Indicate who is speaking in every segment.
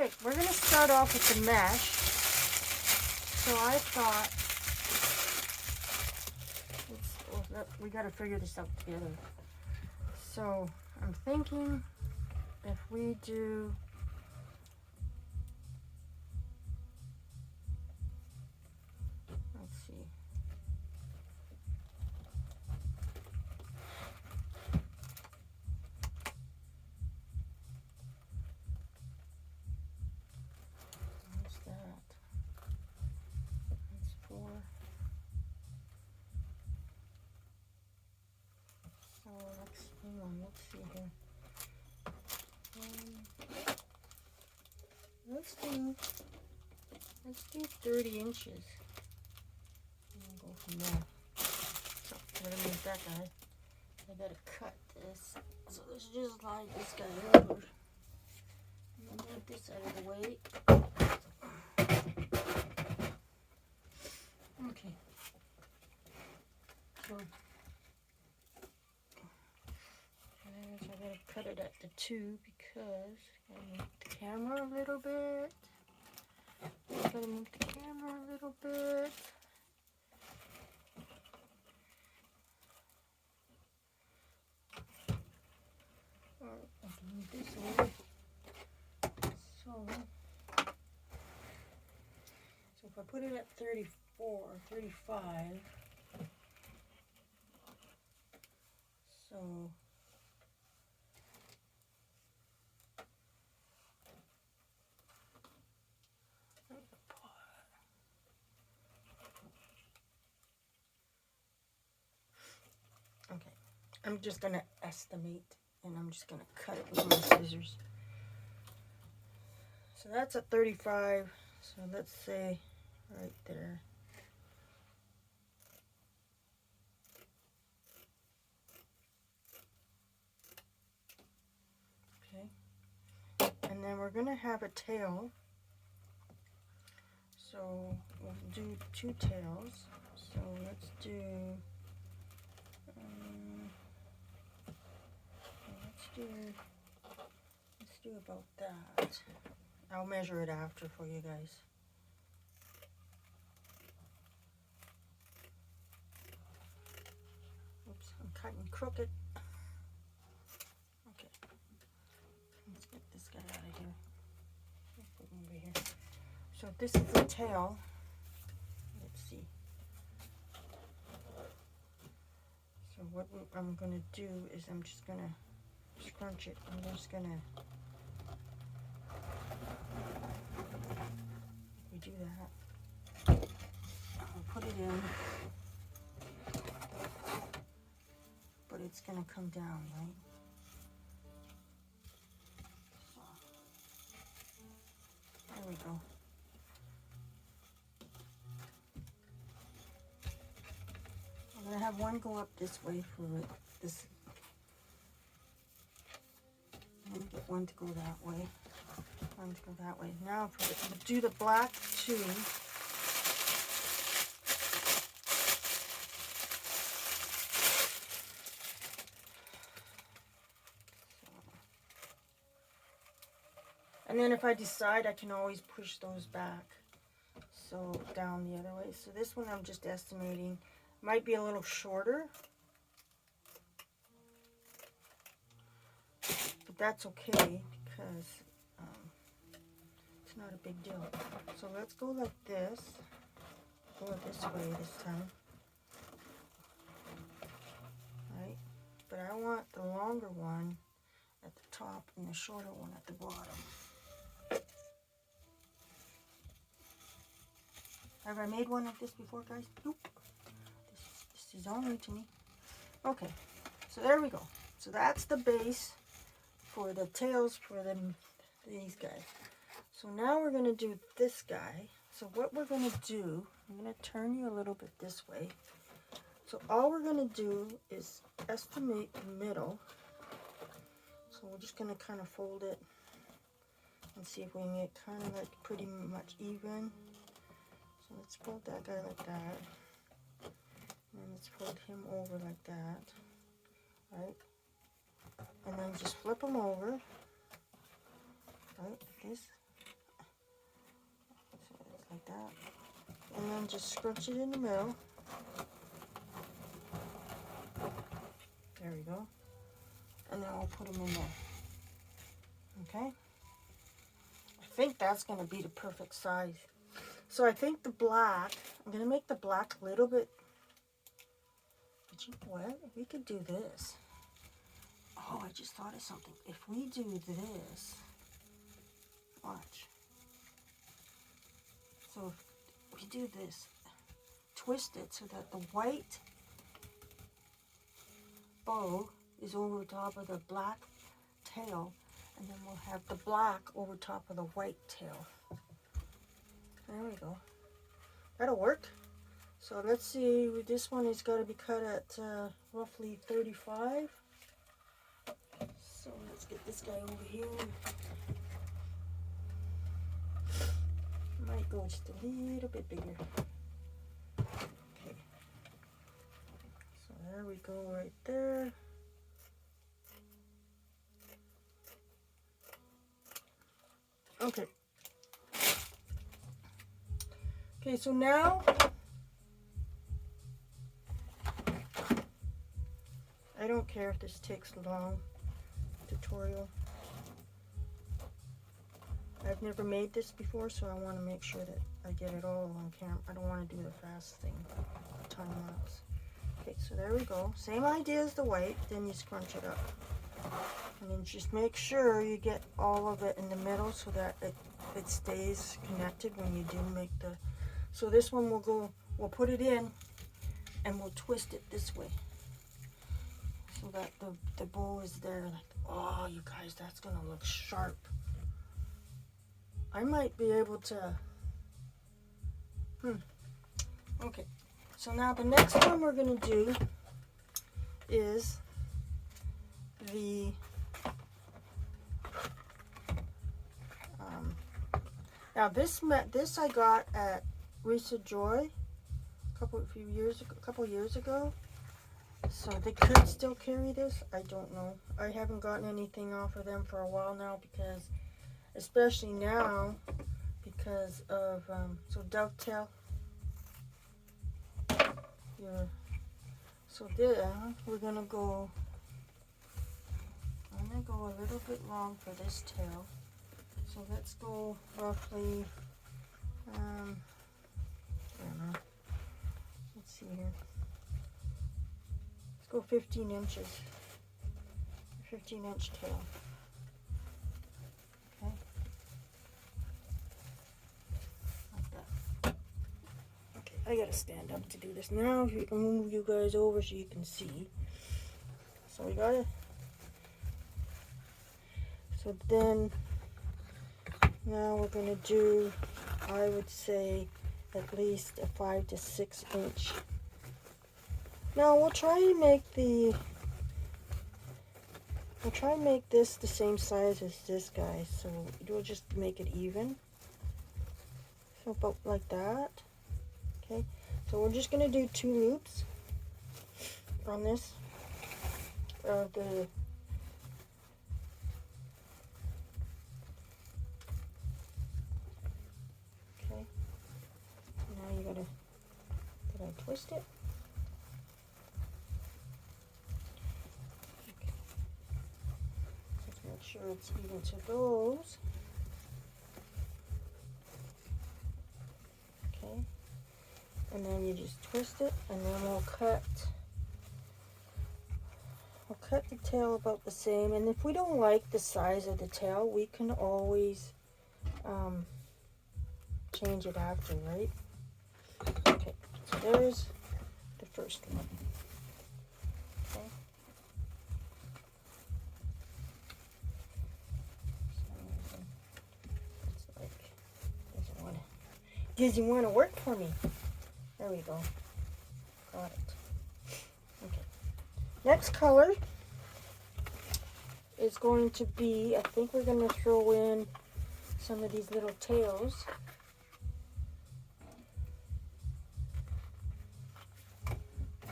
Speaker 1: Okay, we're going to start off with the mesh. So I thought, we got to figure this out together. So I'm thinking if we do, let's see. What's that? That's 4. So let's see here. Let's do 30 inches. And we'll go from there. So I'm gonna make that guy. I gotta cut this. So let's just slide this guy over. And move this out of the way. Okay. So I gotta cut it at the 2 because I move the camera a little bit. Gotta move the camera a little bit. I can move this over. So if I put it at 34, 35, so okay, I'm just gonna estimate and I'm just gonna cut it with my scissors. So that's a 35, so let's say right there. Okay, and then we're gonna have a tail, so we'll do 2 tails. So let's do about that. I'll measure it after for you guys. Oops, I'm cutting crooked. Okay, let's get this guy out of here. Let's put him over here. So this is the tail. Let's see. So what I'm going to do is I'm just going to scrunch it. I'm just going to do that. I'll put it in, but it's gonna come down, right? So, there we go. I'm gonna have one go up this way for this. I'm gonna get one to go that way. One to go that way. Now for do the black 2. And then if I decide, I can always push those back. So down the other way. So this one I'm just estimating might be a little shorter. But that's okay because it's not a big deal. So let's go like this. Go this way this time. Right? But I want the longer one at the top and the shorter one at the bottom. Have I made one like this before, guys? Nope. This is all new to me. Okay, so there we go. So that's the base for the tails for these guys. So now we're going to do this guy. So what we're going to do, I'm going to turn you a little bit this way. So all we're going to do is estimate the middle. So we're just going to kind of fold it and see if we can get kind of like pretty much even. So let's fold that guy like that. And let's fold him over like that. Right? And then just flip them over. Right? Like this. just scrunch it in the middle. There we go. And then I'll put them in there. Okay? I think that's going to be the perfect size. So I think the black, I'm going to make the black a little bit. But you know what? We could do this. Oh, I just thought of something. If we do this, watch. So if we do this, twist it so that the white bow is over top of the black tail, and then we'll have the black over top of the white tail. There we go. That'll work. So let's see, this one has got to be cut at roughly 35. So let's get this guy over here. Might go just a little bit bigger. Okay. So there we go right there. Okay. Okay, so now I don't care if this takes a long tutorial. I've never made this before, so I want to make sure that I get it all on camera. I don't want to do the fast thing, time lapse. Okay, so there we go. Same idea as the white, then you scrunch it up. And then just make sure you get all of it in the middle so that it stays connected when you do make the... So this one we'll put it in and we'll twist it this way. So that the bow is there. Like, oh, you guys, that's going to look sharp. I might be able to... Okay. So now the next one we're going to do is the... now this I got at Wreath Joy a couple years ago. So they could still carry this. I don't know. I haven't gotten anything off of them for a while now because, especially now, because of so dovetail. Yeah. So there we're gonna go. I'm gonna go a little bit long for this tail. So let's go roughly. I don't know. Let's see here. Let's go 15 inches. 15-inch tail. Okay. Like that. Okay, I gotta stand up to do this. Now if you can move you guys over so you can see. So we got it. So then now we're gonna do, I would say, at least a 5 to 6 inch. Now we'll try and make this the same size as this guy. So we'll just make it even. So about like that. Okay. So we're just gonna do 2 loops on this. Okay. Now you gotta. Did I twist it? Make sure it's even to those. Okay. And then you just twist it, and then we'll cut the tail about the same. And if we don't like the size of the tail, we can always change it after, right? Okay, so there's the first one. Okay. Doesn't want to work for me. There we go. Got it. Okay. Next color is going to be, I think we're going to throw in some of these little tails.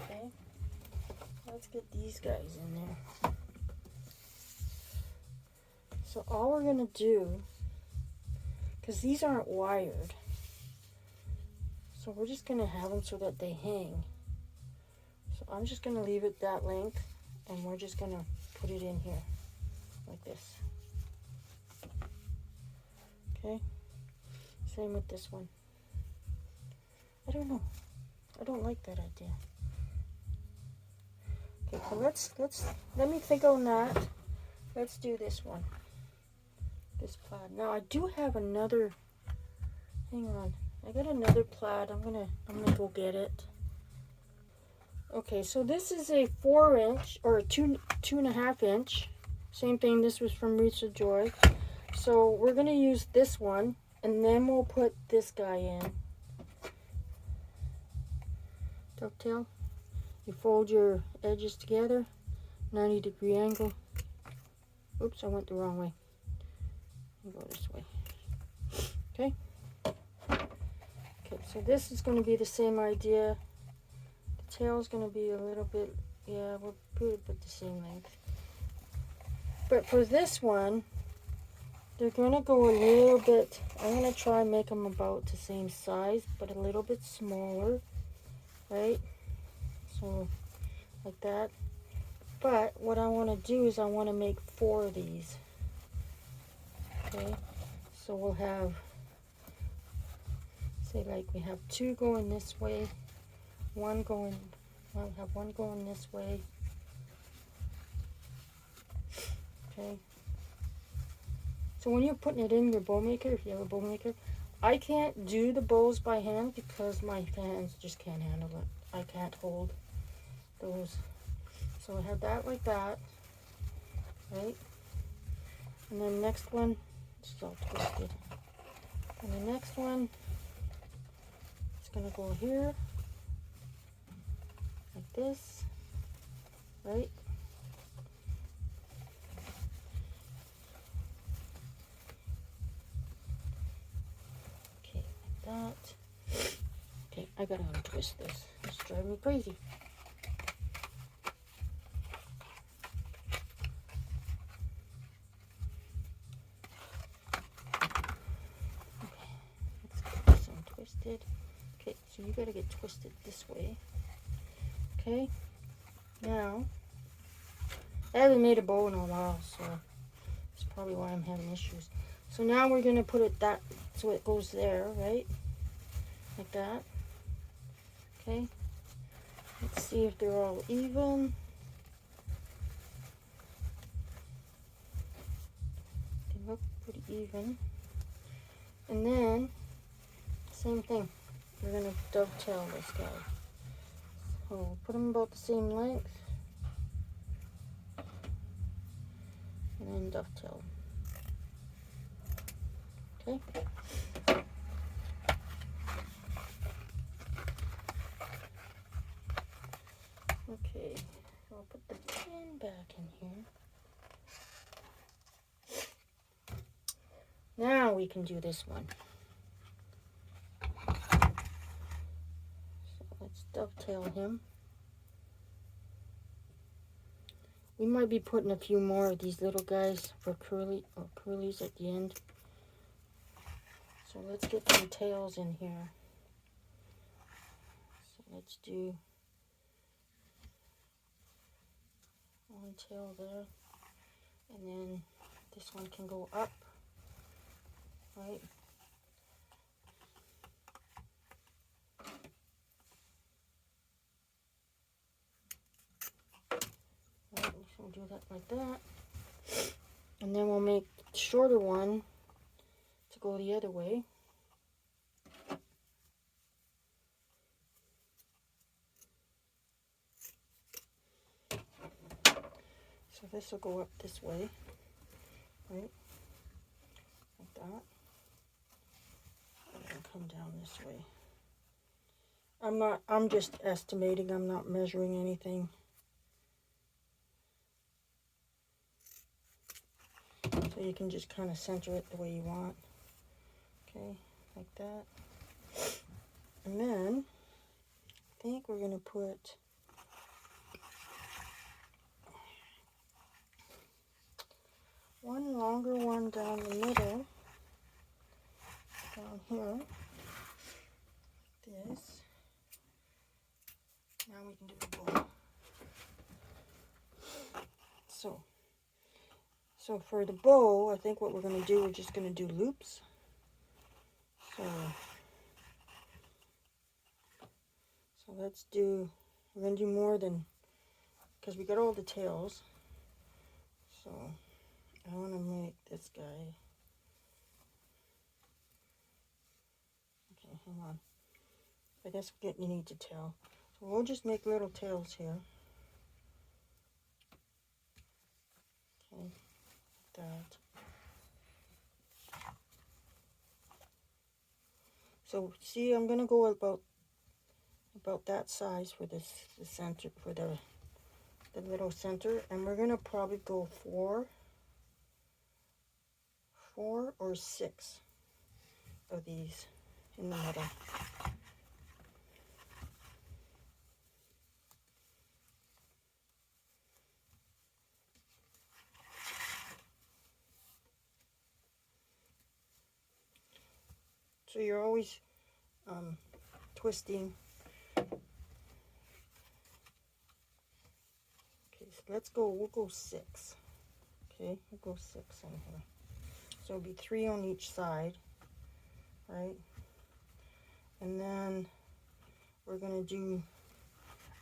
Speaker 1: Okay. Let's get these guys in there. So all we're going to do, because these aren't wired, So we're just going to have them so that they hang. So I'm just going to leave it that length, and we're just going to put it in here like this. Okay, same with this one. I don't know. I don't like that idea. Okay, so let me think on that. Let's do this one. This plaid. Now I do have another. Hang on. I got another plaid. I'm gonna go get it. Okay, so this is a 4-inch or a 2.5 inch. Same thing. This was from Wreath of Joy. So we're gonna use this one, and then we'll put this guy in. Dovetail. You fold your edges together, 90-degree angle. Oops, I went the wrong way. I'll go this way. Okay. Okay, so this is going to be the same idea. The tail is going to be a little bit, yeah, we'll put it at the same length. But for this one, they're going to go a little bit, I'm going to try and make them about the same size, but a little bit smaller, right? So, like that. But what I want to do is I want to make 4 of these. Okay, so we'll have, say like we have 2 going this way, I'll have one going this way. Okay. So when you're putting it in your bow maker, if you have a bow maker, I can't do the bows by hand because my hands just can't handle it. I can't hold those. So I have that like that, right? And then next one, it's all twisted. And the next one, it's gonna go here, like this, right? Okay, like that. Okay, I gotta untwist this. It's driving me crazy. Twisted. Okay, so you gotta get twisted this way. Okay, now I haven't made a bow in a while, so that's probably why I'm having issues. So now we're gonna put it that so it goes there, right? Like that. Okay. Let's see if they're all even. They look pretty even. And then same thing. We're going to dovetail this guy. So we'll put them about the same length. And then dovetail. Okay. Okay. So I'll put the pin back in here. Now we can do this one. Let's dovetail him. We might be putting a few more of these little guys for curlies at the end. So let's get some tails in here. So let's do one tail there, and then this one can go up, right? We'll do that like that, and then we'll make a shorter one to go the other way. So this will go up this way, right? Like that. And then come down this way. I'm just estimating, I'm not measuring anything. So you can just kind of center it the way you want. Okay, like that. And then I think we're going to put one longer one down the middle, down here, this. Now we can do the bow. So for the bow, I think what we're going to do, we're just going to do loops. So let's do, we're going to do more than, because we got all the tails. So I want to make this guy. Okay, hang on. I guess you need to tail. So we'll just make little tails here. Okay, like that. So see, I'm gonna go about that size for the center, for the little center, and we're gonna probably go four or 6 of these in the middle. So you're always twisting. Okay, so we'll go 6. Okay, we'll go 6 in here. So it'll be 3 on each side, right? And then we're gonna do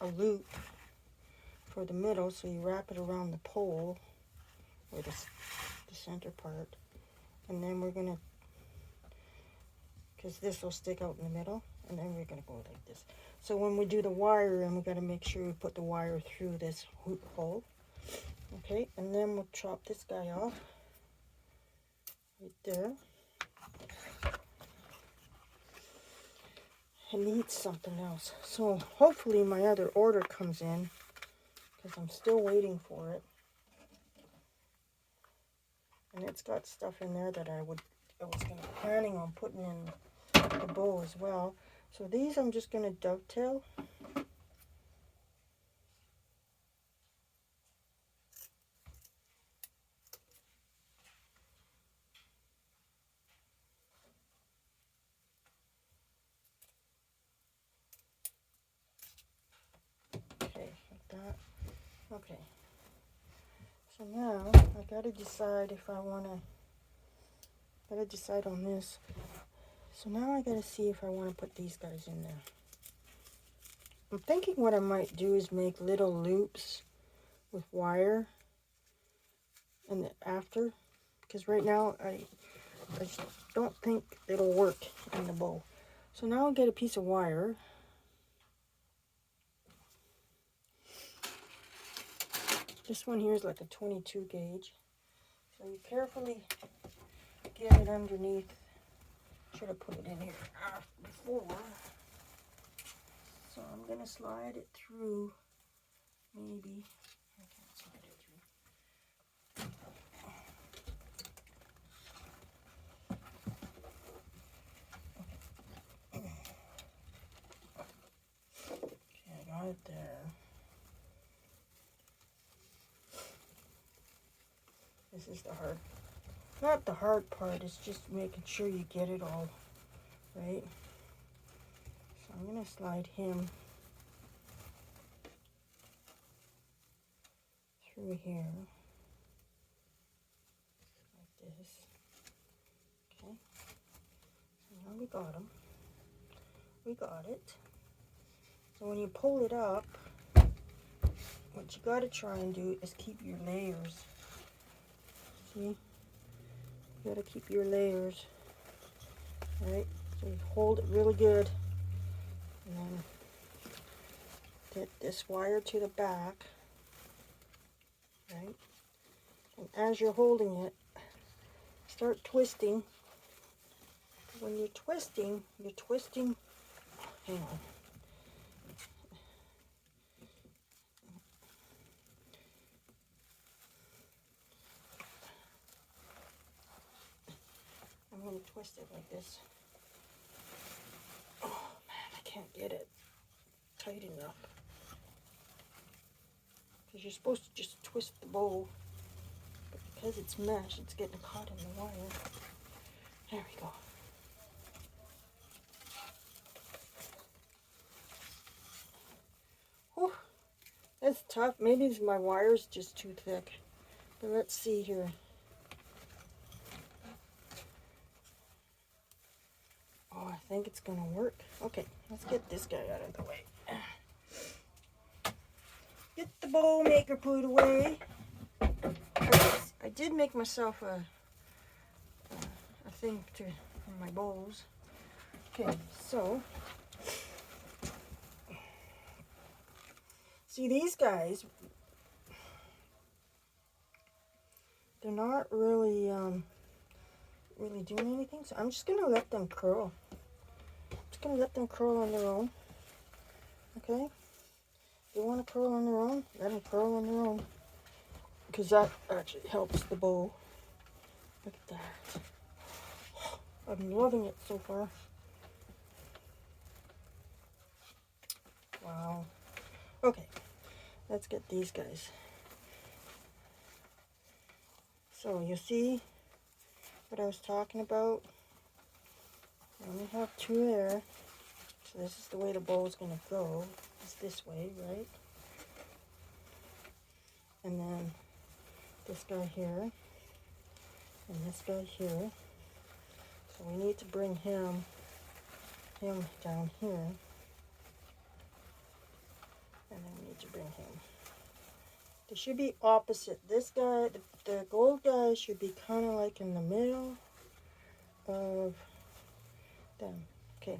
Speaker 1: a loop for the middle, so you wrap it around the pole, or the center part, and then we're gonna, because this will stick out in the middle, and then we're gonna go like this. So when we do the wire, and we gotta make sure we put the wire through this hoop hole. Okay, and then we'll chop this guy off right there. It needs something else. So hopefully my other order comes in, because I'm still waiting for it. And it's got stuff in there that I was planning on putting in the bow as well. So these I'm just going to dovetail. Okay, like that. Okay. So now I got to decide if I want to, got to decide on this. So now I got to see if I want to put these guys in there. I'm thinking what I might do is make little loops with wire and after, because right now I just don't think it'll work in the bow. So now I'll get a piece of wire. This one here is like a 22 gauge. So you carefully get it underneath. Should have put it in here before. So I'm going to slide it through, maybe. I can't slide it through. Okay, I got it there. This is the hard, not the hard part, it's just making sure you get it all right. So I'm going to slide him through here, like this. Okay, so now we got him. We got it. So when you pull it up, what you got to try and do is keep your layers. See? You got to keep your layers. Right? So you hold it really good. And then get this wire to the back. Right? And as you're holding it, start twisting. When you're twisting, hang on. I'm going to twist it like this. Oh man, I can't get it tight enough. Because you're supposed to just twist the bow. But because it's mesh, it's getting caught in the wire. There we go. tough. Maybe my wire's just too thick. But let's see here. Oh, I think it's gonna work. Okay, let's get this guy out of the way. Get the bowl maker put away. I did make myself a thing for my bowls. Okay, so see these guys, they're not really really doing anything, so I'm just gonna let them curl. Just gonna let them curl on their own. Okay, if they want to curl on their own, let them curl on their own, because that actually helps the bowl. Look at that. I'm loving it so far. Wow. Okay, let's get these guys. So you see what I was talking about? I only have two there. So this is the way the bowl is going to go. It's this way, right? And then this guy here. And this guy here. So we need to bring him down here. And then we need to bring him. They should be opposite. This guy, the gold guy should be kind of like in the middle of them. Okay,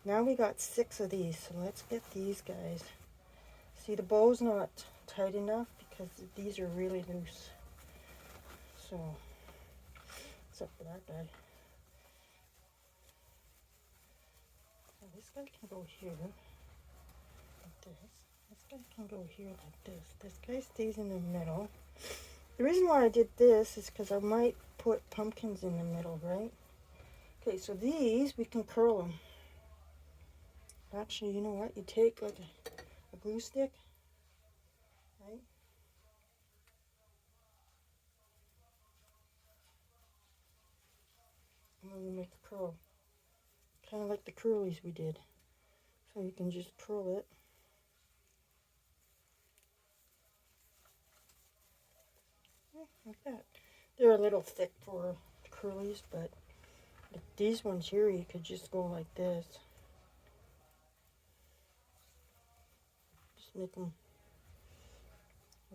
Speaker 1: now we got 6 of these, so let's get these guys. See, the bow's not tight enough because these are really loose. So, except for that guy. Now this guy can go here, like this. This guy can go here like this. This guy stays in the middle. The reason why I did this is because I might put pumpkins in the middle, right? Okay, so these, we can curl them. Actually, you know what? You take like a glue stick, right? And then you make a curl. Kind of like the curlies we did. So you can just curl it. Like that. They're a little thick for the curlies, but these ones here, you could just go like this. Just make them,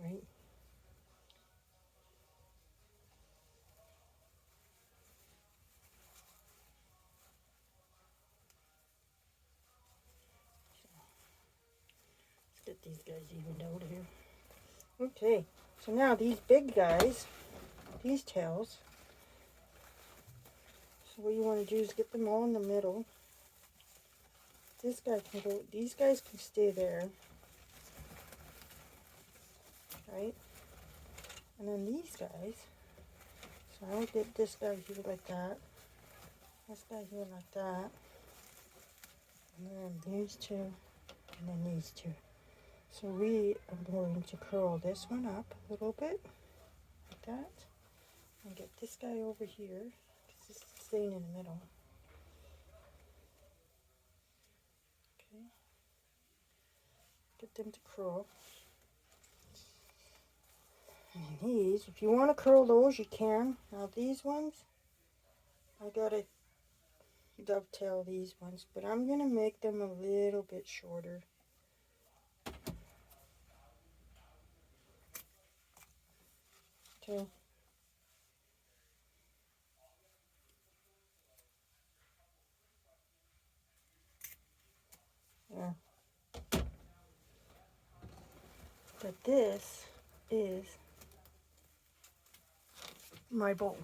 Speaker 1: right? Let's get these guys evened out here. Okay, so now these big guys, these tails, so what you want to do is get them all in the middle. This guy can go, these guys can stay there, right? And then these guys, so I'll get this guy here like that, this guy here like that, and then these two, and then these two. So we are going to curl this one up a little bit, like that, and get this guy over here, because this is staying in the middle. Okay, get them to curl. And these, if you want to curl those, you can. Now these ones, I gotta dovetail these ones, but I'm gonna make them a little bit shorter. Okay. Yeah. But this is my bowl.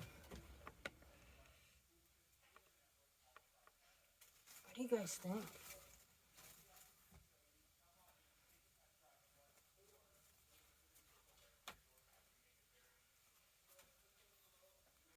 Speaker 1: What do you guys think?